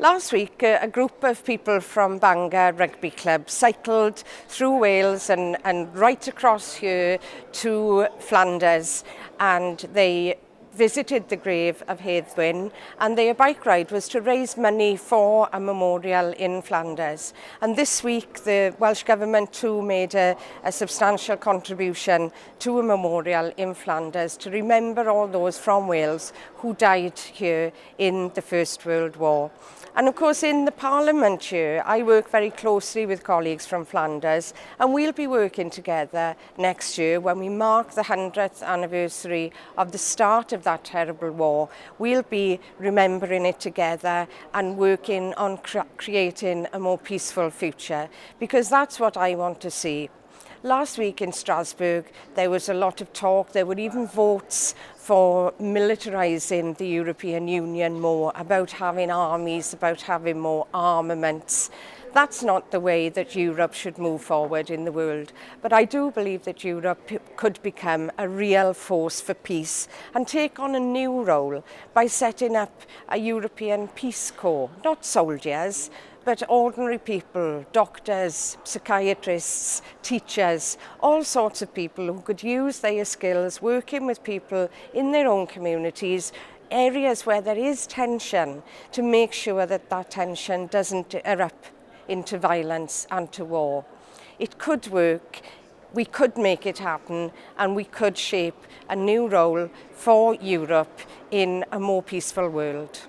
Last week, a group of people from Bangor Rugby Club cycled through Wales and right across here to Flanders, and they visited the grave of Heddwyn, and their bike ride was to raise money for a memorial in Flanders. And this week the Welsh Government too made a substantial contribution to a memorial in Flanders to remember all those from Wales who died here in the First World War. And of course in the Parliament here I work very closely with colleagues from Flanders, and we'll be working together next year when we mark the 100th anniversary of the start of that terrible war. We'll be remembering it together and working on creating a more peaceful future, because that's what I want to see. Last week in Strasbourg there was a lot of talk, there were even votes for militarising the European Union more, about having armies, about having more armaments. That's not the way that Europe should move forward in the world. But I do believe that Europe could become a real force for peace and take on a new role by setting up a European Peace Corps, not soldiers, but ordinary people, doctors, psychiatrists, teachers, all sorts of people who could use their skills working with people in their own communities, areas where there is tension, to make sure that that tension doesn't erupt into violence and to war. It could work, we could make it happen, and we could shape a new role for Europe in a more peaceful world.